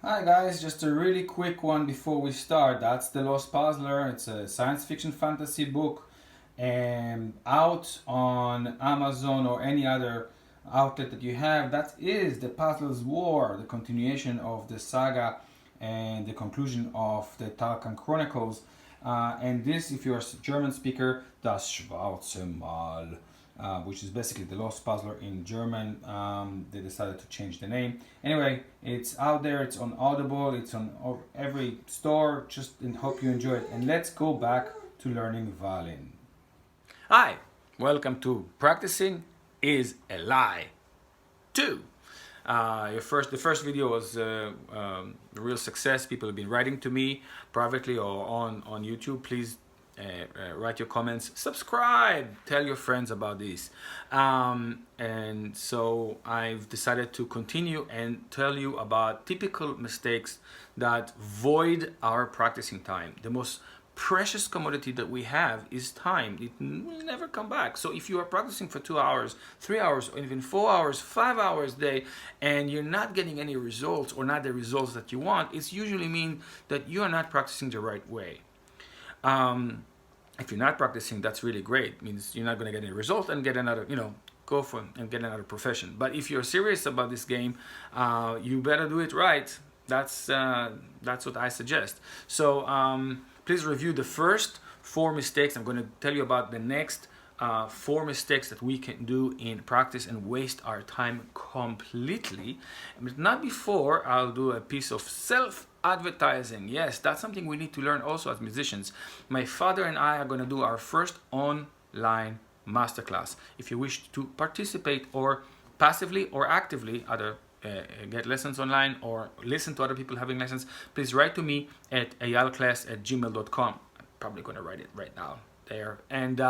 Hi guys, just a really quick one before we start. That's The Lost Puzzler. It's a science fiction fantasy book and out on Amazon or any other outlet that you have. That is The Puzzles War, the continuation of the saga and the conclusion of the Talcan Chronicles. And this, if you're a German speaker, Das Schwarze Mal, which is basically the Lost Puzzler in German. They decided to change the name. Anyway, it's out there, it's on Audible, it's on every store. Just hope you enjoy it. And let's go back to learning violin. Hi, welcome to Practicing is a Lie 2. The first video was a real success. People have been writing to me privately or on YouTube. Please write your comments, subscribe, tell your friends about this. And so I've decided to continue and tell you about typical mistakes that void our practicing time. The most precious commodity that we have is time. It will never come back. So if you are practicing for 2 hours, 3 hours, or even 4 hours, 5 hours a day, and you're not getting any results or not the results that you want, it's usually mean that you are not practicing the right way. If you're not practicing, that's really great. It means you're not going to get any result and get another, go for it and get another profession. But if you're serious about this game, you better do it right. That's what I suggest. So please review the first 4 mistakes. I'm going to tell you about the next 4 mistakes that we can do in practice and waste our time completely. But not before I'll do a piece of self-advertising. Yes, that's something we need to learn also as musicians. My father and I are going to do our first online masterclass. If you wish to participate or passively or actively, either get lessons online or listen to other people having lessons, please write to me at eyalkless@gmail.com. I'm probably going to write it right now there. And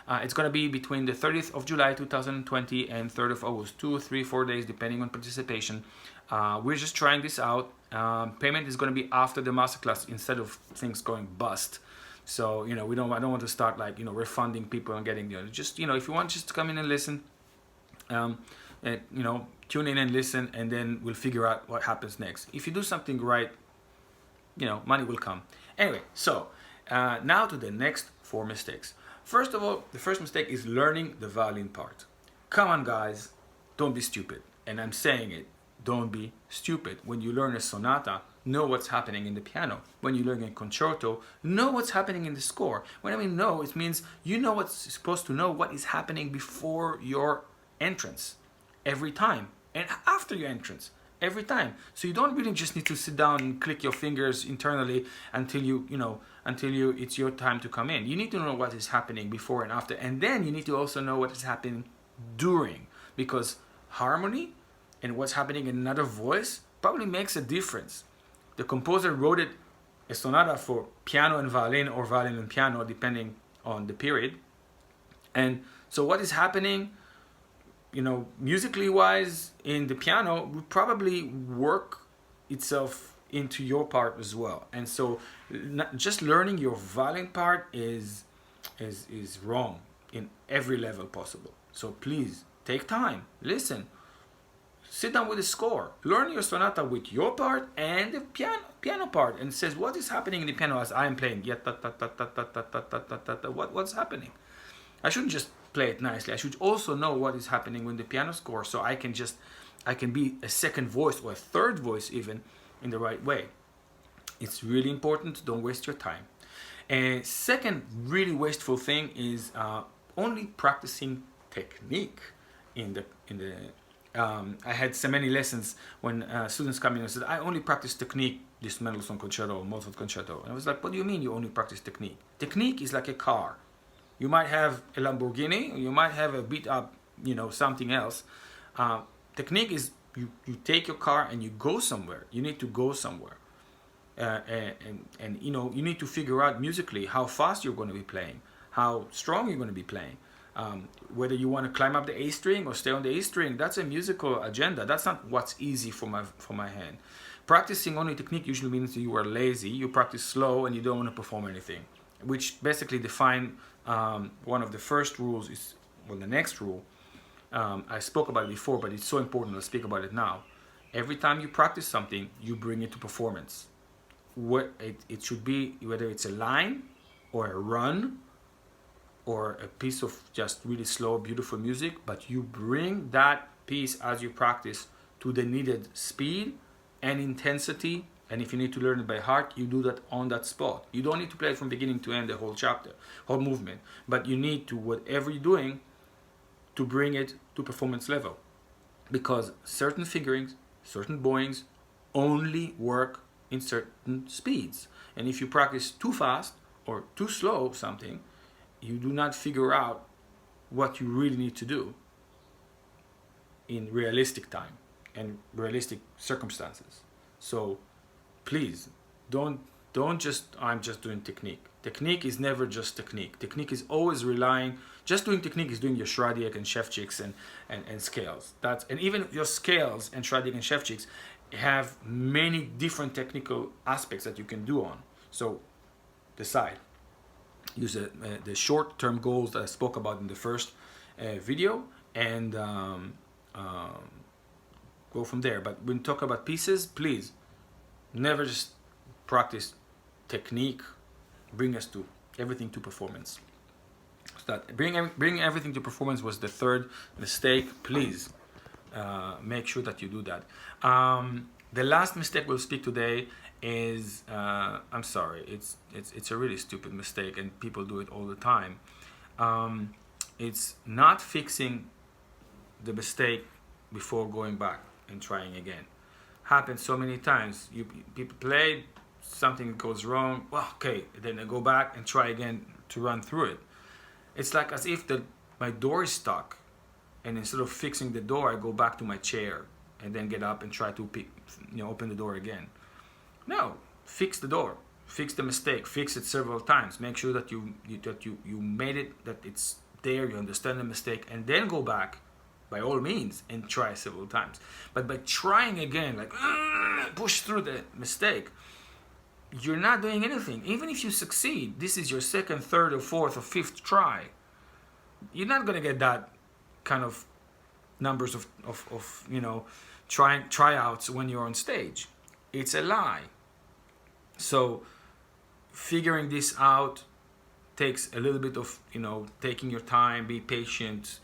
it's going to be between the 30th of July 2020 and 3rd of August, 2, 3, 4 days depending on participation. We're just trying this out. Payment is going to be after the masterclass instead of things going bust. So I don't want to start refunding people and getting just if you want just to come in and listen, tune in and listen, and then we'll figure out what happens next. If you do something right, money will come. Anyway, so now to the next 4 mistakes. First of all, the first mistake is learning the violin part. Come on, guys, don't be stupid. And I'm saying it, don't be stupid. When you learn a sonata, know what's happening in the piano. When you learn a concerto, know what's happening in the score. When I mean know, it means you know what's supposed to know what is happening before your entrance every time and after your entrance every time. So you don't really just need to sit down and click your fingers internally until it's your time to come in. You need to know what is happening before and after, and then you need to also know what is happening during, because harmony and what's happening in another voice probably makes a difference. The composer wrote it a sonata for piano and violin, or violin and piano, depending on the period. And so what is happening musically wise in the piano would probably work itself into your part as well. And so just learning your violin part is wrong in every level possible. So please take time, listen, sit down with the score, learn your sonata with your part and the piano part, and says what is happening in the piano as I am playing. What's happening? I shouldn't just play it nicely. I should also know what is happening with the piano score, so I can be a second voice or a third voice even in the right way. It's really important. Don't waste your time. And second really wasteful thing is only practicing technique I had so many lessons when students come in and said, I only practice technique, this Mendelssohn concerto or Mozart concerto. And I was like, what do you mean you only practice technique? Technique is like a car. You might have a Lamborghini, or you might have a beat up, something else. Technique is you take your car and you go somewhere. You need to go somewhere. And you need to figure out musically how fast you're going to be playing, how strong you're going to be playing. Whether you want to climb up the A string or stay on the A string, that's a musical agenda. That's not what's easy for my hand. Practicing only technique usually means you are lazy, you practice slow, and you don't want to perform anything, which basically define one of the first rules the next rule. I spoke about it before, but it's so important, I'll speak about it now. Every time you practice something, you bring it to performance. What it should be, whether it's a line or a run or a piece of just really slow, beautiful music, but you bring that piece as you practice to the needed speed and intensity. And if you need to learn it by heart, you do that on that spot. You don't need to play it from beginning to end, the whole chapter, whole movement, but you need to, whatever you're doing, to bring it to performance level. Because certain fingerings, certain bowings only work in certain speeds. And if you practice too fast or too slow something, you do not figure out what you really need to do in realistic time and realistic circumstances. So please don't just, I'm just doing technique. Technique is never just technique. Technique is always relying, just doing technique is doing your Shradiak and Shevchiks and scales. And even your scales and Shradiak and Shevchiks have many different technical aspects that you can do on. So decide. Use the short-term goals that I spoke about in the first video, and go from there. But when you talk about pieces, please never just practice technique. Bring us to everything to performance. So that bringing everything to performance was the third mistake. Please make sure that you do that. The last mistake we'll speak today is, I'm sorry, it's a really stupid mistake, and people do it all the time. It's not fixing the mistake before going back and trying again. Happens so many times. People play, something goes wrong, well, okay, then I go back and try again to run through it. It's like as if my door is stuck, and instead of fixing the door, I go back to my chair and then get up and try to open the door again. No, fix the door, fix the mistake, fix it several times. Make sure that you made it, that it's there, you understand the mistake, and then go back by all means and try several times. But by trying again, like push through the mistake, you're not doing anything. Even if you succeed, this is your second, third, or fourth, or fifth try. You're not gonna get that kind of numbers of tryouts when you're on stage. It's a lie. So figuring this out takes a little bit of taking your time, be patient,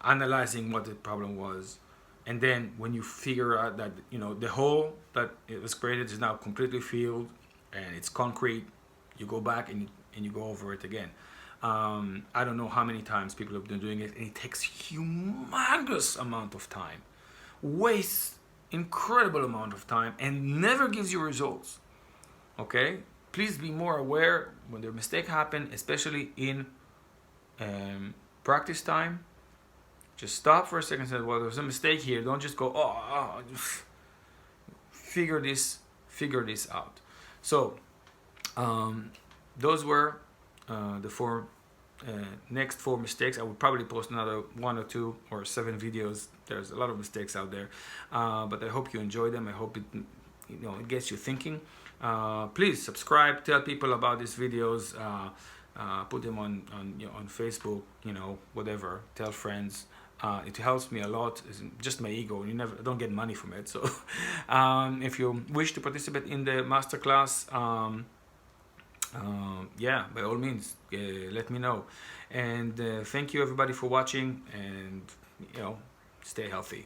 analyzing what the problem was, and then when you figure out that the hole that it was created is now completely filled and it's concrete, you go back and you go over it again. I don't know how many times people have been doing it, and it takes humongous amount of time, wastes incredible amount of time, and never gives you results. Okay, please be more aware when the mistake happen, especially in practice time. Just stop for a second and say, well, there's a mistake here. Don't just go, figure this out. So those were the next four mistakes. I would probably post another 1 or 2 or 7 videos. There's a lot of mistakes out there, but I hope you enjoy them. I hope it it gets you thinking. Please subscribe, tell people about these videos, put them on Facebook, whatever, tell friends. It helps me a lot. It's just my ego. I don't get money from it. So if you wish to participate in the masterclass, yeah, by all means, let me know. And thank you everybody for watching, and stay healthy.